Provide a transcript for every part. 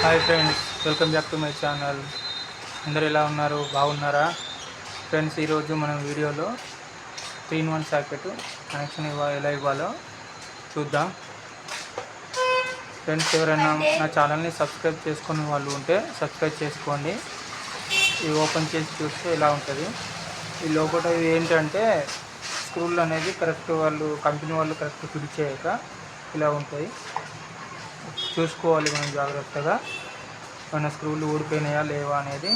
Hi friends, welcome back to my channel. అందరు ఎలా ఉన్నారు? బాగున్నారా ఫ్రెండ్స్? ఈరోజు మనం వీడియోలో 3-in-1 సాకెట్ కనెక్షన్ ఎలా ఇవ్వాలో చూద్దాం. ఫ్రెండ్స్, ఎవరైనా నా ఛానల్ని సబ్స్క్రైబ్ చేసుకునే వాళ్ళు ఉంటే సబ్స్క్రైబ్ చేసుకోండి. ఇవి ఓపెన్ చేసి చూస్తే ఇలా ఉంటుంది. ఈ లోపల ఇవి ఏంటంటే స్క్రూలు అనేది కరెక్ట్ కంపెనీ వాళ్ళు కరెక్ట్ ఫిట్ చేయక ఇలా ఉంటాయి. చూసుకోవాలి మనం జాగ్రత్తగా, మన స్క్రూలు ఊడిపోయినాయా లేవా అనేది.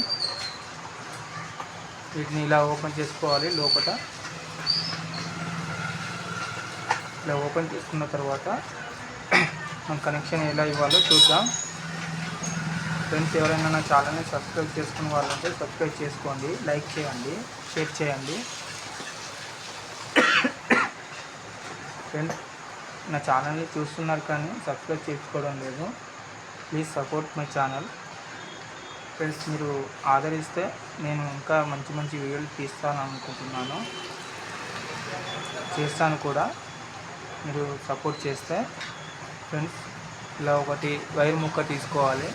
వీటిని ఇలా ఓపెన్ చేసుకోవాలి. లోపల ఇలా ఓపెన్ చేసుకున్న తర్వాత మనం కనెక్షన్ ఎలా ఇవ్వాలో చూద్దాం. ఫ్రెండ్స్, ఎవరైనా నా ఛానల్ని సబ్స్క్రైబ్ చేసుకునే వాళ్ళంటే సబ్స్క్రైబ్ చేసుకోండి, లైక్ చేయండి, షేర్ చేయండి. ఫ్రెండ్స్, నా ఛానల్ని చూస్తున్నారు కానీ సబ్స్క్రైబ్ చేసుకోవడం లేదు. Please support my channel. Friends, మీరు ఆదరిస్తే నేను ఇంకా మంచి మంచి వీడియోలు తీస్తాను అనుకుంటున్నాను, చేస్తాను కూడా. మీరు సపోర్ట్ చేస్తే. ఫ్రెండ్స్, ఇలా ఒకటి వైర్ ముక్క తీసుకోవాలి.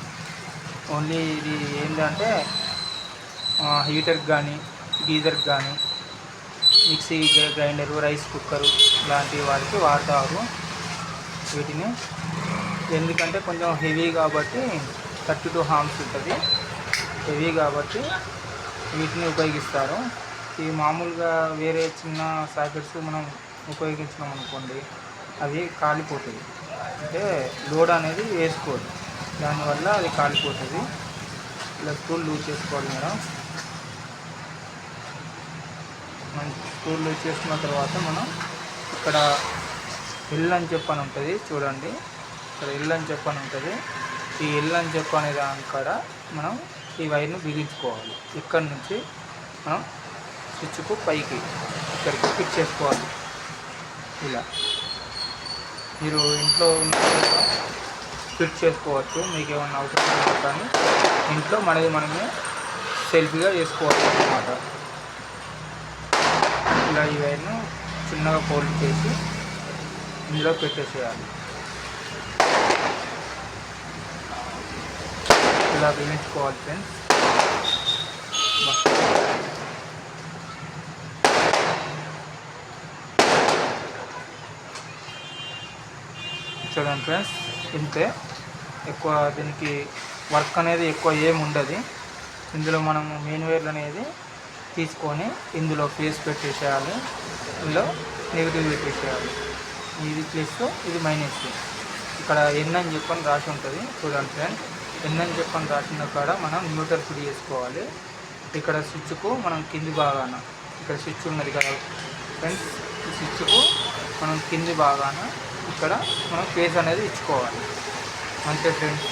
ఓన్లీ ఇది ఏంటంటే హీటర్కి కానీ గీజర్కి కానీ మిక్సీ గ్రైండరు, రైస్ కుక్కరు ఇలాంటి వాటికి వాడతారు వీటిని. ఎందుకంటే కొంచెం హెవీ కాబట్టి 32 హామ్స్ ఉంటుంది, హెవీ కాబట్టి వీటిని ఉపయోగిస్తారు. ఇవి మామూలుగా వేరే చిన్న సాకెట్స్ మనం ఉపయోగించినాం అనుకోండి, అవి కాలిపోతుంది. అంటే లోడ్ అనేది వేసుకోదు, దానివల్ల అది కాలిపోతుంది. ఇలా స్క్రూలు లూజ్ చేసుకోవాలి మేడం. మనం స్క్రూలు లూజ్ చేసుకున్న తర్వాత మనం ఇక్కడ ఎల్ అని చెప్పని ఉంటుంది చూడండి. ఇక్కడ ఎల్ అని చెప్పని ఉంటుంది. ఈ ఎల్ అని చెప్పనే దాని కాడ మనం ఈ వైర్ను బిగించుకోవాలి. ఇక్కడ నుంచి మనం స్విచ్కు పైకి ఇక్కడికి ఫిట్ చేసుకోవాలి. ఇలా మీరు ఇంట్లో ఫిట్ చేసుకోవచ్చు, మీకు ఏమన్నా అవసరం లేదు. కానీ ఇంట్లో మనమే సెల్ఫీగా చేసుకోవాలి అన్నమాట. ఇలా ఈ వైర్ను చిన్నగా ఫోల్డ్ చేసి ఇందులో పెట్టేసేయాలి. ఇలా బిగించుకోవాలి ఫ్రెండ్స్. చూడండి ఫ్రెండ్స్, ఇంతే. ఎక్కువ దీనికి వర్క్ అనేది ఎక్కువ ఏమి ఉండదు. ఇందులో మనము మెయిన్ వైర్లు అనేది తీసుకొని ఇందులో ఫేస్ పెట్టేసేయాలి, ఇందులో నెగిటివ్ పెట్టేసేయాలి. ఇది ప్లస్, ఇది మైనస్. ఇక్కడ ఎన్ అని చెప్పని రాసి ఉంటుంది చూడండి ఫ్రెండ్స్. ఎన్ అని చెప్పని రాసిన కాడ మనం న్యూట్రల్ ఫిట్ చేసుకోవాలి. ఇక్కడ స్విచ్కు మనం కింది భాగాన, ఇక్కడ స్విచ్ ఉన్నది కదా ఫ్రెండ్స్, ఈ స్విచ్కు మనం కింది భాగాన ఇక్కడ మనం ఫేస్ అనేది ఇచ్చుకోవాలి. అంతే ఫ్రెండ్స్.